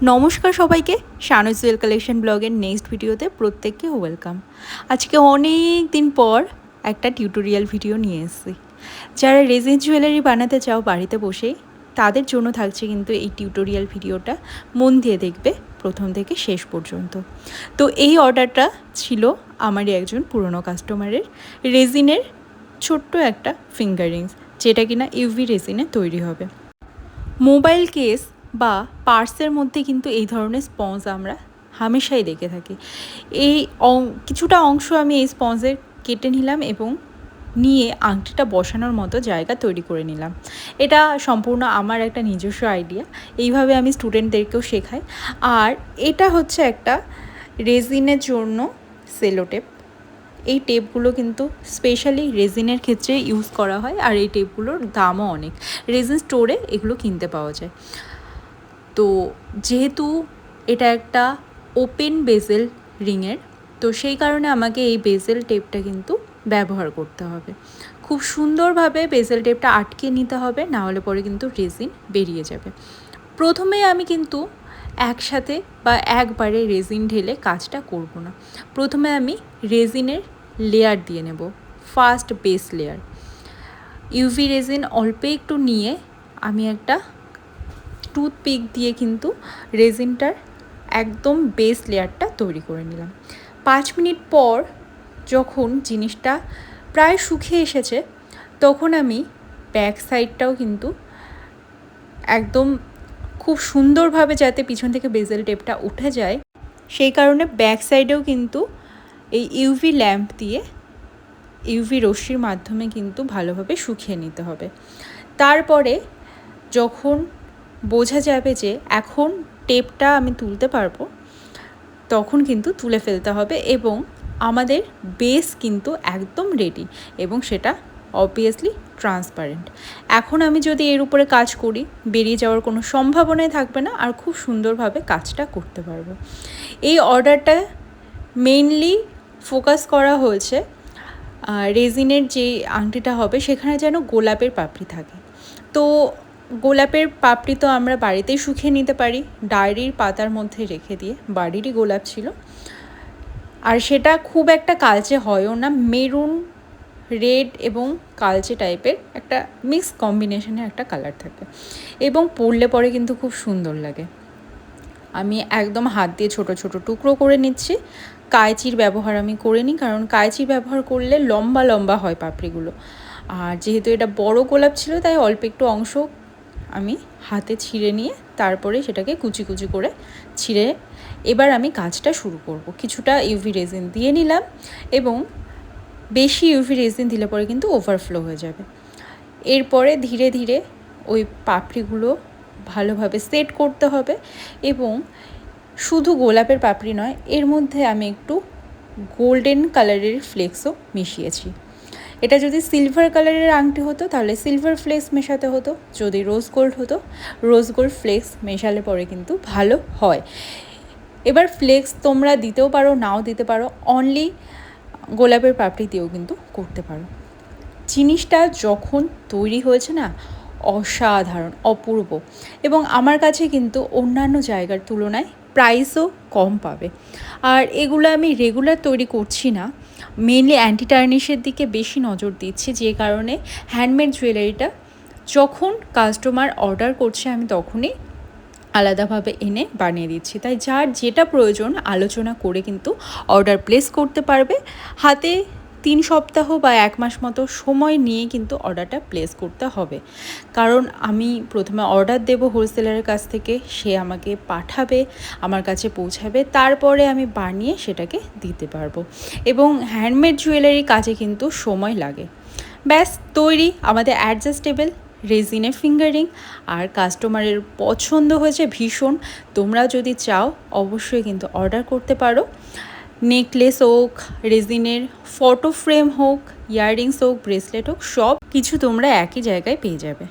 নমস্কার সবাইকে, শানু জুয়েল কালেকশন ব্লগের নেক্সট ভিডিওতে প্রত্যেককে ওয়েলকাম। আজকে অনেক দিন পর একটা টিউটোরিয়াল ভিডিও নিয়ে এসেছি। যারা রেজিন জুয়েলারি বানাতে চাও বাড়িতে বসেই, তাদের জন্য থাকছে কিন্তু এই টিউটোরিয়াল ভিডিওটা। মন দিয়ে দেখবে প্রথম থেকে শেষ পর্যন্ত। তো এই অর্ডারটা ছিল আমারই একজন পুরনো কাস্টমারের, রেজিনের ছোট্ট একটা ফিঙ্গার রিংস, যেটা কিনা ইউভি রেজিনে তৈরি হবে। মোবাইল কেস বা পার্সের মধ্যে কিন্তু এই ধরনের স্পঞ্জ আমরা হামেশাই দেখে থাকি। এই কিছুটা অংশ আমি এই স্পঞ্জের কেটে নিলাম এবং নিয়ে আংটিটা বসানোর মতো জায়গা তৈরি করে নিলাম। এটা সম্পূর্ণ আমার একটা নিজস্ব আইডিয়া, এইভাবে আমি স্টুডেন্টদেরকেও শেখাই। আর এটা হচ্ছে একটা রেজিনের জন্য সেলোটেপ। এই টেপগুলো কিন্তু স্পেশালি রেজিনের ক্ষেত্রে ইউজ করা হয়, আর এই টেপগুলোর দামও অনেক। রেজিন স্টোরে এগুলো কিনতে পাওয়া যায়। তো যেহেতু এটা একটা ওপেন বেজেল রিংয়ের, তো সেই কারণে আমাকে এই বেজেল টেপটা কিন্তু ব্যবহার করতে হবে। খুব সুন্দরভাবে বেজেল টেপটা আটকে নিতে হবে, না হলে পরে কিন্তু রেজিন বেরিয়ে যাবে। প্রথমে আমি কিন্তু একসাথে বা একবারে রেজিন ঢেলে কাজটা করব না। প্রথমে আমি রেজিনের লেয়ার দিয়ে নেব, first base layer. UV resin অল্প একটু নিয়ে আমি একটা টুথপিক দিয়ে কিন্তু রেজিনটার একদম বেস লেয়ারটা তৈরি করে নিলাম। 5 মিনিট পর যখন জিনিসটা প্রায় শুকিয়ে এসেছে, তখন আমি ব্যাক সাইডটাও কিন্তু একদম খুব সুন্দরভাবে, যাতে পিছন থেকে বেজেল টেপটা উঠে যায়, সেই কারণে ব্যাক সাইডেও কিন্তু এই ইউভি ল্যাম্প দিয়ে ইউভি রশ্মির মাধ্যমে কিন্তু ভালোভাবে শুকিয়ে নিতে হবে। তারপরে যখন বোঝা যাবে যে এখন টেপটা আমি তুলতে পারবো, তখন কিন্তু তুলে ফেলতে হবে এবং আমাদের বেস কিন্তু একদম রেডি, এবং সেটা অবভিয়াসলি ট্রান্সপারেন্ট। এখন আমি যদি এর উপরে কাজ করি, বেরিয়ে যাওয়ার কোনো সম্ভাবনাই থাকবে না, আর খুব সুন্দরভাবে কাজটা করতে পারবো। এই অর্ডারটা মেইনলি ফোকাস করা হয়েছে রেজিনের যে আংটিটা হবে সেখানে যেন গোলাপের পাপড়ি থাকে। তো গোলাপের পাপড়ি তো আমরা বাড়িতেই শুকিয়ে নিতে পারি, ডায়েরির পাতার মধ্যে রেখে দিয়ে। বাড়িরই গোলাপ ছিল, আর সেটা খুব একটা কালচে হয়ও না, মেরুন রেড এবং কালচে টাইপের একটা মিক্স কম্বিনেশনের একটা কালার থাকে, এবং পরলে পরে কিন্তু খুব সুন্দর লাগে। আমি একদম হাত দিয়ে ছোট ছোট টুকরো করে নিচ্ছি। কাঁচির ব্যবহার আমি করে নিই, কারণ কাঁচি ব্যবহার করলে লম্বা লম্বা হয় পাপড়িগুলো। আর যেহেতু এটা বড় গোলাপ ছিল, তাই অল্প একটু অংশ আমি হাতে ছিঁড়ে নিয়ে তারপরে সেটাকে কুচি কুচি করে ছিঁড়ে এবার আমি কাজটা শুরু করব। কিছুটা ইউভি রেজিন দিয়ে নিলাম, এবং বেশি ইউভি রেজিন দিলে পরে কিন্তু ওভারফ্লো হয়ে যাবে। এরপরে ধীরে ধীরে ওই পাপড়িগুলো ভালোভাবে সেট করতে হবে, এবং শুধু গোলাপের পাপড়ি নয়, এর মধ্যে আমি একটু গোল্ডেন কালারের ফ্লেক্সও মিশিয়েছি। এটা যদি সিলভার কালারের আংটি হতো তাহলে সিলভার ফ্লেক্স মেশাতে হতো, যদি রোজ গোল্ড হতো রোজ গোল্ড ফ্লেক্স মেশালে পরে কিন্তু ভালো হয়। এবার ফ্লেক্স তোমরা দিতেও পারো, নাও দিতে পারো, অনলি গোলাপের পাপড়ি দিয়েও কিন্তু করতে পারো। জিনিসটা যখন তৈরি হয়েছে না, অসাধারণ, অপূর্ব, এবং আমার কাছে কিন্তু অন্যান্য জায়গার তুলনায় প্রাইসও কম পাবে। আর এগুলো আমি রেগুলার তৈরি করছি না, মেনলি অ্যান্টি টার্নিশের দিকে বেশি নজর দিচ্ছি, যে কারণে হ্যান্ডমেড জুয়েলারিটা যখন কাস্টমার অর্ডার করছে আমি তখনই আলাদাভাবে এনে বানিয়ে দিচ্ছি। তাই যার যেটা প্রয়োজন আলোচনা করে কিন্তু অর্ডার প্লেস করতে পারবে। হাতে 3 সপ্তাহ বা 1 মাস মতো সময় নিয়ে কিন্তু অর্ডারটা প্লেস করতে হবে, কারণ আমি প্রথমে অর্ডার দেব হোলসেলারের কাছ থেকে, সে আমাকে পাঠাবে, আমার কাছে পৌঁছাবে, তারপরে আমি বানিয়ে সেটাকে দিতে পারবো। এবং হ্যান্ডমেড জুয়েলারি কাজে কিন্তু সময় লাগে। ব্যাস তৈরি আমাদের অ্যাডজাস্টেবল রেজিনের ফিঙ্গার রিং। আর কাস্টমারের পছন্দ হয়েছে ভীষণ। তোমরা যদি চাও অবশ্যই কিন্তু অর্ডার করতে পারো। নেকলেস হোক, রেজিনের ফটো ফ্রেম হোক, ইয়াররিংস হোক, ব্রেসলেট হোক, সব কিছু তোমরা একই জায়গায় পেয়ে যাবে।